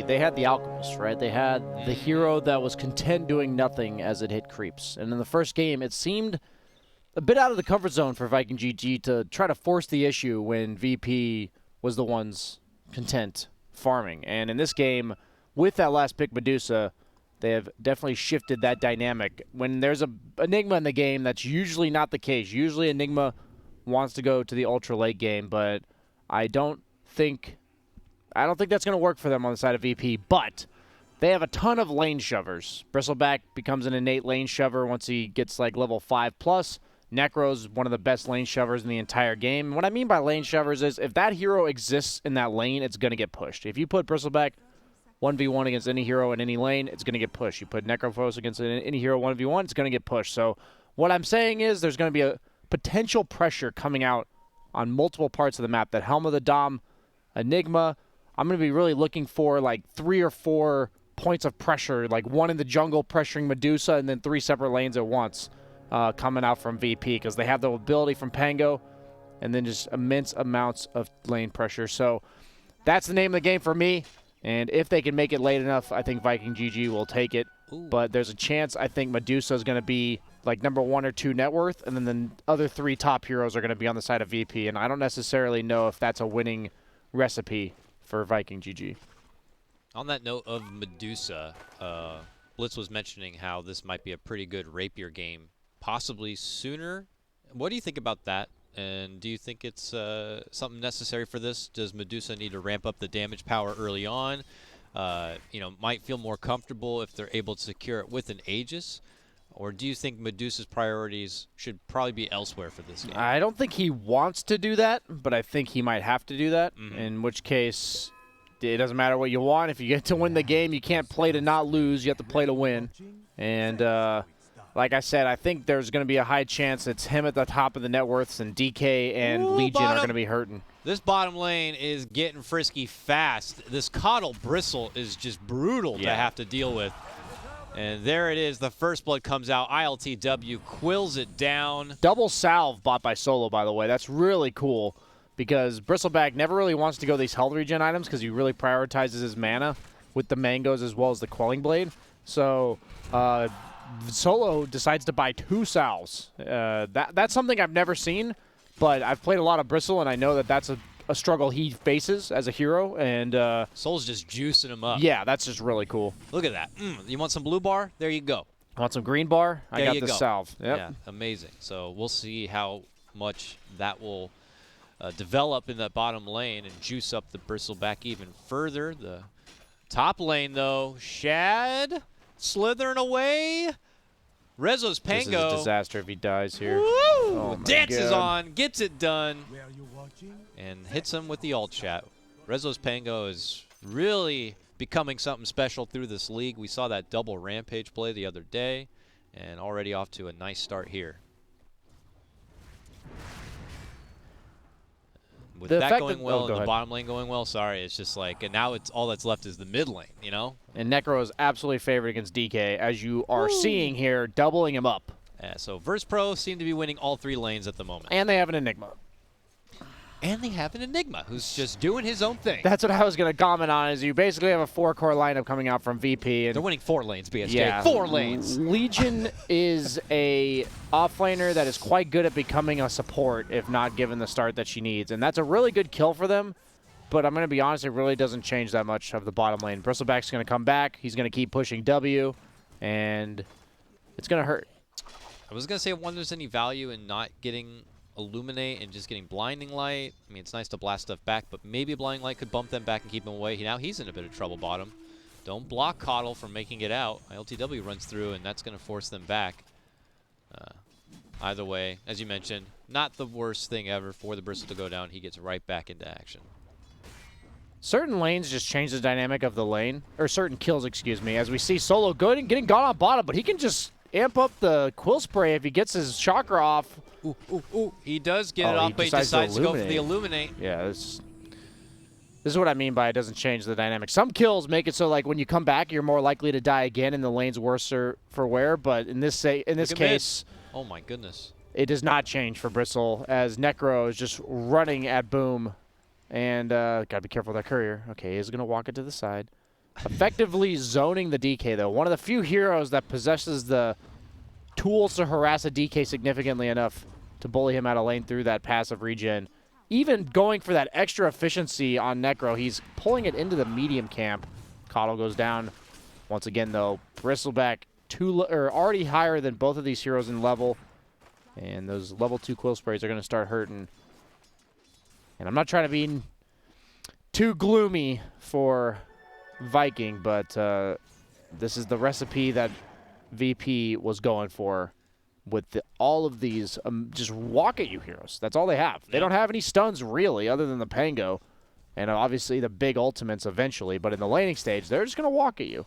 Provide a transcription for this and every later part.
they had the Alchemist, right? They had the hero that was content doing nothing as it hit creeps. And in the first game, it seemed a bit out of the comfort zone for Viking GG to try to force the issue when VP was the ones content farming. And in this game, with that last pick, Medusa, they have definitely shifted that dynamic. When there's a Enigma in the game, that's usually not the case. Usually Enigma wants to go to the ultra late game, but I don't think that's going to work for them on the side of VP. But they have a ton of lane shovers. Bristleback becomes an innate lane shover once he gets like level 5+. Necro's one of the best lane shovers in the entire game. What I mean by lane shovers is if that hero exists in that lane, it's going to get pushed. If you put Bristleback 1v1 against any hero in any lane, it's going to get pushed. You put Necrophos against any hero 1v1, it's going to get pushed. So what I'm saying is there's going to be a potential pressure coming out on multiple parts of the map. That Helm of the Dom, Enigma, I'm going to be really looking for like 3 or 4 points of pressure, like one in the jungle pressuring Medusa and then 3 separate lanes at once. Coming out from VP because they have the ability from Pango and then just immense amounts of lane pressure. So that's the name of the game for me. And if they can make it late enough, I think Viking GG will take it. Ooh. But there's a chance I think Medusa is going to be like number 1 or 2 net worth, and then the other 3 top heroes are going to be on the side of VP. And I don't necessarily know if that's a winning recipe for Viking GG. On that note of Medusa, Blitz was mentioning how this might be a pretty good rapier game possibly sooner. What do you think about that? And do you think it's something necessary for this? Does Medusa need to ramp up the damage power early on? Might feel more comfortable if they're able to secure it with an Aegis? Or do you think Medusa's priorities should probably be elsewhere for this game? I don't think he wants to do that, but I think he might have to do that, in which case it doesn't matter what you want. If you get to win the game, you can't play to not lose. You have to play to win. And like I said, I think there's going to be a high chance it's him at the top of the net worths, and DK and Legion are going to be hurting. This bottom lane is getting frisky fast. This Coddle Bristle is just brutal to have to deal with. And there it is. The first blood comes out. ILTW quills it down. Double salve bought by Solo, by the way. That's really cool because Bristleback never really wants to go these health regen items because he really prioritizes his mana with the mangoes as well as the Quelling Blade. So Solo decides to buy 2 salves. That's something I've never seen, but I've played a lot of Bristle, and I know that that's a struggle he faces as a hero. And Soul's just juicing him up. Yeah, that's just really cool. Look at that. You want some blue bar? There you go. Want some green bar? I got the salve. Yep. Yeah, amazing. So we'll see how much that will develop in that bottom lane and juice up the Bristleback even further. The top lane, though, Shad slithering away. Rezo's Pango. This is a disaster if he dies here. Oh dances on, gets it done, and hits him with the ult chat. Rezo's Pango is really becoming something special through this league. We saw that double Rampage play the other day, and already off to a nice start here. With that going well and the bottom lane going well, sorry, it's just like, and now it's all that's left is the mid lane, you know? And Necro is absolutely favored against DK, as you are seeing here, doubling him up. Yeah, so Virtus.pro seem to be winning all 3 lanes at the moment. And they have an Enigma. And they have an Enigma who's just doing his own thing. That's what I was going to comment on, is you basically have a 4-core lineup coming out from VP. And they're winning 4 lanes, BSJ. Yeah, 4 lanes. Legion is a offlaner that is quite good at becoming a support if not given the start that she needs. And that's a really good kill for them. But I'm going to be honest, it really doesn't change that much of the bottom lane. Bristleback's going to come back. He's going to keep pushing W. And it's going to hurt. I was going to say, I wonder if there's any value in not getting Illuminate and just getting Blinding Light. I mean, it's nice to blast stuff back, but maybe a Blinding Light could bump them back and keep them away. Now he's in a bit of trouble bottom. Don't block Coddle from making it out. LTW runs through, and that's going to force them back. Either way, as you mentioned, not the worst thing ever for the Bristle to go down. He gets right back into action. Certain lanes just change the dynamic of the lane, or certain kills, excuse me, as we see Solo good and getting got on bottom, but he can just amp up the Quill Spray if he gets his chakra off. Ooh. He does get it off, but he decides to go for the Illuminate. Yeah, this is what I mean by it doesn't change the dynamic. Some kills make it so like when you come back, you're more likely to die again, and the lane's worse for wear. But in this case, oh my goodness, it does not change for Bristle as Necro is just running at Boom, and gotta be careful with that courier. Okay, he's gonna walk it to the side. Effectively zoning the DK, though. One of the few heroes that possesses the tools to harass a DK significantly enough to bully him out of lane through that passive regen. Even going for that extra efficiency on Necro, he's pulling it into the medium camp. Coddle goes down. Once again, though, Bristleback already higher than both of these heroes in level. And those level 2 quill sprays are going to start hurting. And I'm not trying to be too gloomy for Viking, but this is the recipe that VP was going for with all of these just walk-at-you heroes. That's all they have. They don't have any stuns, really, other than the Pango. And obviously the big ultimates eventually. But in the laning stage, they're just going to walk at you.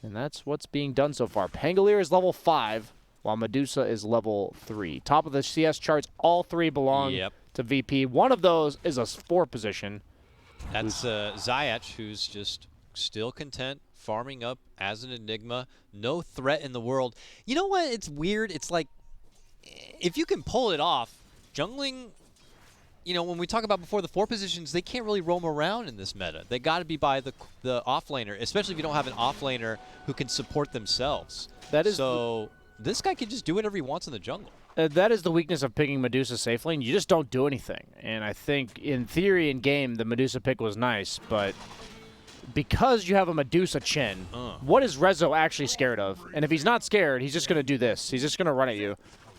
And that's what's being done so far. Pangolier is level 5, while Medusa is level 3. Top of the CS charts, all 3 belong to VP. One of those is a 4 position. That's Zayach, who's just still content, farming up as an Enigma. No threat in the world. You know what? It's weird. It's like, if you can pull it off, jungling, you know, when we talk about before the 4 positions, they can't really roam around in this meta. They got to be by the offlaner, especially if you don't have an offlaner who can support themselves. That is so this guy can just do whatever he wants in the jungle. That is the weakness of picking Medusa safe lane. You just don't do anything. And I think, in theory, in game, the Medusa pick was nice, but because you have a Medusa Chen, what is Rezo actually scared of? And if he's not scared, he's just going to do this. He's just going to run at you.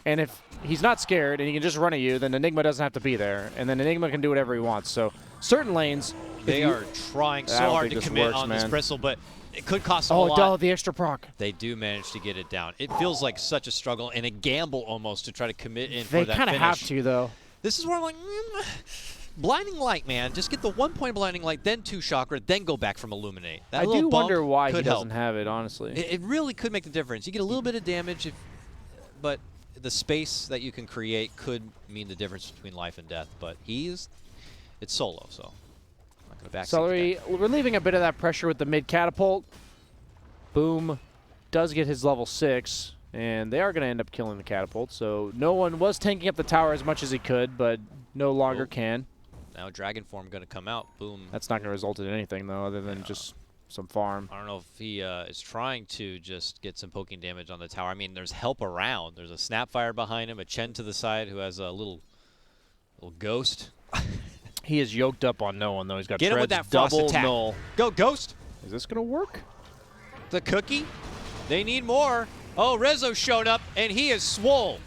And if he's not scared and he can just run at you, then Enigma doesn't have to be there. And then Enigma can do whatever he wants. So certain lanes, they are trying so hard to commit on this Bristle, but it could cost them a lot. Oh, the extra proc. They do manage to get it down. It feels like such a struggle and a gamble almost to try to commit in for that finish. They kind of have to, though. This is where I'm like, Blinding Light, man. Just get the 1 point Blinding Light, then 2 Chakra, then go back from Illuminate. That I do wonder why he doesn't help. have it, honestly. It really could make the difference. You get a little bit of damage, but the space that you can create could mean the difference between life and death. But it's solo, so I'm not going to back. Celery relieving a bit of that pressure with the mid catapult. Boom does get his level 6, and they are going to end up killing the catapult. So no one was tanking up the tower as much as he could, but no longer can. Now Dragon Form going to come out. Boom. That's not going to result in anything, though, other than just some farm. I don't know if he is trying to just get some poking damage on the tower. I mean, there's help around. There's a Snapfire behind him, a Chen to the side who has a little ghost. He is yoked up on no one, though. He's got Get him with that frost double attack. null. Go, Ghost. Is this going to work? The cookie. They need more. Oh, Rezo showed up, and he is swole.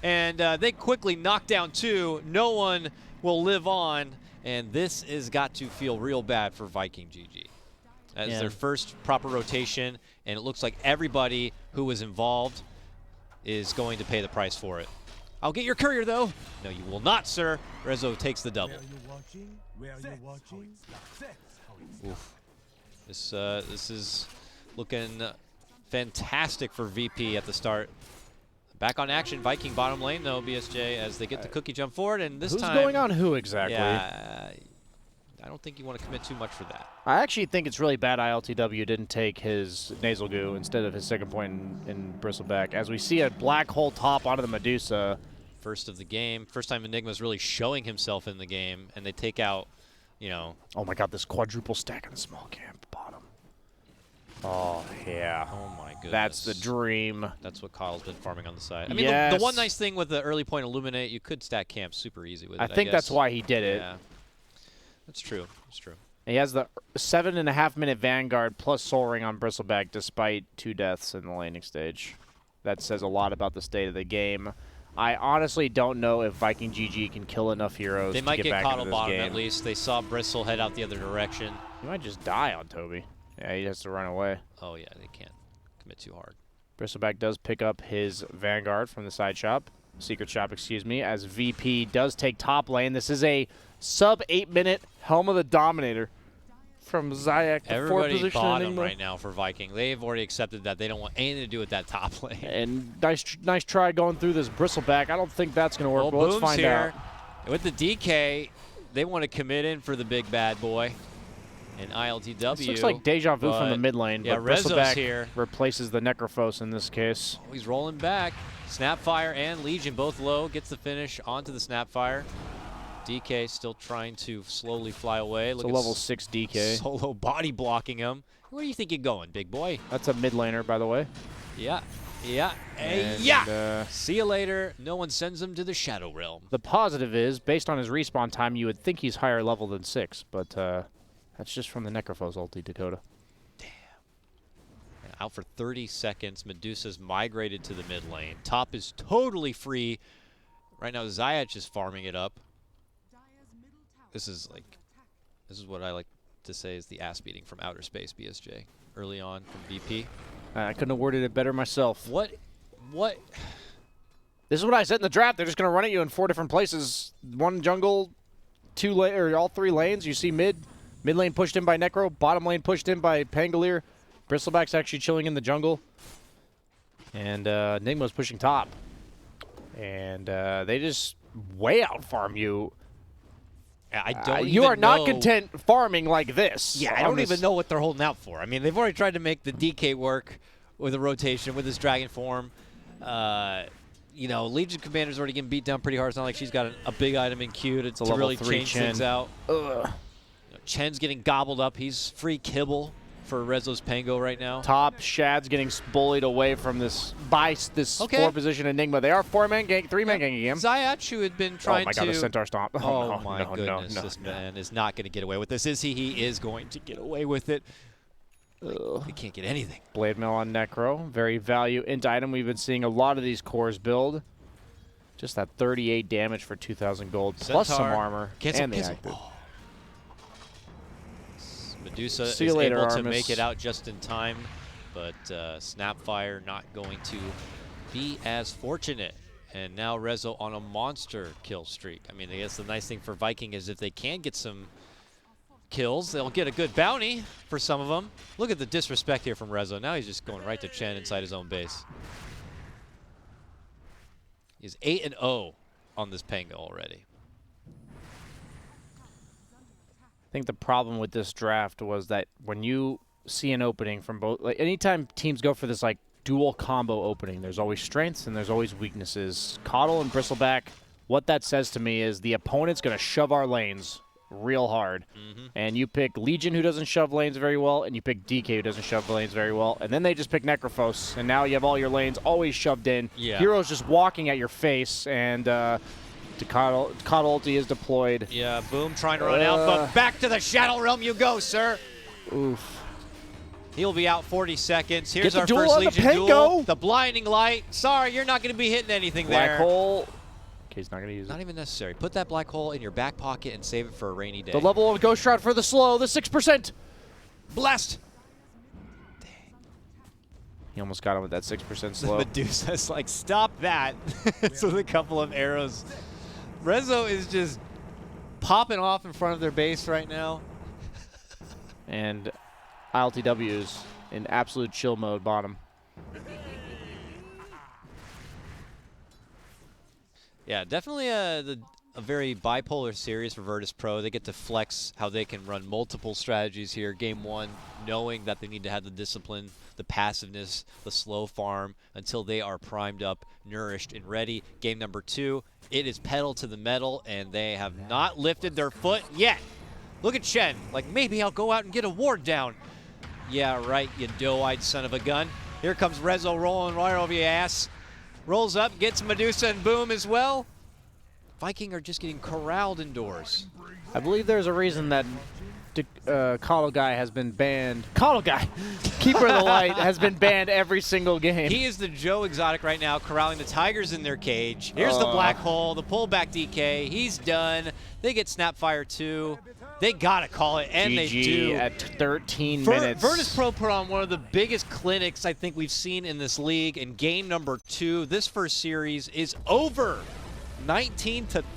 And they quickly knock down 2. No one will live on. And this has got to feel real bad for Viking GG. As their first proper rotation, and it looks like everybody who was involved is going to pay the price for it. I'll get your courier, though. No, you will not, sir. Rezo takes the double. Oof. This is looking fantastic for VP at the start. Back on action, Viking bottom lane, though, BSJ, as they get the cookie jump forward, and this time... Who's going on who, exactly? Yeah, I don't think you want to commit too much for that. I actually think it's really bad ILTW didn't take his Nasal Goo instead of his second point in Bristleback, as we see a black hole top onto the Medusa. First of the game. First time Enigma's really showing himself in the game, and they take out, you know... Oh my god, this quadruple stack in the small camp bottom. Oh, yeah. Oh my goodness. That's the dream. That's what Kyle's been farming on the side. I mean, yes. the one nice thing with the early point Illuminate, you could stack camp super easy with it, I think that's why he did it. Yeah. That's true. That's true. He has the 7.5-minute Vanguard plus Soul Ring on Bristleback despite 2 deaths in the laning stage. That says a lot about the state of the game. I honestly don't know if Viking GG can kill enough heroes to get back into this bottom game. At least. They saw Bristle head out the other direction. He might just die on Toby. Yeah, he has to run away. Oh, yeah, they can't commit too hard. Bristleback does pick up his Vanguard from the side shop. Secret shop, excuse me, as VP does take top lane. This is a sub-8-minute Helm of the Dominator from Zayach. Everybody bottom right now for Viking. They've already accepted that they don't want anything to do with that top lane. And nice try going through this Bristleback. I don't think that's going to work. Well, let's find here. out. With the DK, they want to commit in for the big bad boy. And ILTW. This looks like deja vu from the mid lane, yeah, but Rezo's Bristleback here. replaces the Necrophos in this case. Oh, he's rolling back. Snapfire and Legion both low. Gets the finish onto the Snapfire. DK still trying to slowly fly away. It's a level 6 DK. Solo body blocking him. Where do you think you're going, big boy? That's a mid laner, by the way. Yeah. Yeah. Hey, And, yeah. See you later. No one sends him to the Shadow Realm. The positive is, based on his respawn time, you would think he's higher level than 6, but that's just from the Necrophos ulti, Dakota. And out for 30 seconds. Medusa's migrated to the mid lane. Top is totally free. Right now, Zayach is farming it up. This is what I like to say is the ass beating from outer space, BSJ. Early on from VP. I couldn't have worded it better myself. What? This is what I said in the draft. They're just going to run at you in 4 different places. 1 jungle, 2 lane, or all 3 lanes. You see mid lane pushed in by Necro, bottom lane pushed in by Pangolier. Bristleback's actually chilling in the jungle. And Nigma's pushing top. And they just way out farm you. I don't you even are not know. content farming like this. Yeah, I don't even know what they're holding out for. I mean, they've already tried to make the DK work with a rotation, with his dragon form. You know, Legion Commander's already getting beat down pretty hard. It's not like she's got a big item in queue to really change things out. Chen's getting gobbled up. He's free kibble for Rezo's Pango right now. Top, Shad's getting bullied away from this, by this 4 position Enigma. They are 4-man gang, 3-man ganging him. Zayach, who had been trying to... Oh my god, the Centaur Stomp. Oh, my goodness, this man is not going to get away with this. Is he? He is going to get away with it. He can't get anything. Blade Mail on Necro. Very value into item. We've been seeing a lot of these cores build. Just that 38 damage for 2,000 gold, plus some armor. Cancel, and the cancel. active. Medusa is later, able to Armis. make it out just in time, but Snapfire not going to be as fortunate. And now Rezo on a monster kill streak. I mean, I guess the nice thing for Viking is if they can get some kills, they'll get a good bounty for some of them. Look at the disrespect here from Rezo. Now he's just going right to Chen inside his own base. He's 8-0 on this Pango already. I think the problem with this draft was that when you see an opening from both, like anytime teams go for this like dual combo opening, there's always strengths and there's always weaknesses. Coddle and Bristleback, what that says to me is the opponent's going to shove our lanes real hard. And you pick Legion, who doesn't shove lanes very well, and you pick DK, who doesn't shove lanes very well, and then they just pick Necrophos, and now you have all your lanes always shoved in. Yeah. Heroes just walking at your face, and Coddle ulti is deployed. Yeah, Boom trying to run out, but back to the Shadow Realm you go, sir. Oof. He'll be out 40 seconds. Here's Get the our duel first on the Legion Pango. duel. The blinding light. Sorry, you're not going to be hitting anything there. Black hole. Okay, he's not going to use Not it. even necessary. Put that black hole in your back pocket and save it for a rainy day. The level of Ghost Shroud for the slow, the 6%. Blessed. He almost got him with that 6% slow. Medusa's like, stop that. It's with a couple of arrows. Rezo is just popping off in front of their base right now. And ILTW's in absolute chill mode bottom. Yeah, definitely a very bipolar series for Virtus.pro. They get to flex how they can run multiple strategies here. Game 1, knowing that they need to have the discipline, the passiveness, the slow farm until they are primed up, nourished, and ready. Game number 2, it is pedal to the metal, and they have not lifted their foot yet. Look at Chen. Like, maybe I'll go out and get a ward down. Yeah, right, you doe-eyed son of a gun. Here comes Rezo rolling right over your ass. Rolls up, gets Medusa and Boom as well. Viking are just getting corralled indoors. I believe there's a reason that Coddle Guy has been banned. Coddle Guy, Keeper of the Light, has been banned every single game. He is the Joe Exotic right now, corralling the Tigers in their cage. Here's the black hole, the pullback DK. He's done. They get Snapfire 2. They gotta call it, and GG they do. at 13 minutes. Virtus.pro put on one of the biggest clinics I think we've seen in this league in game number 2. This first series is over. 19-3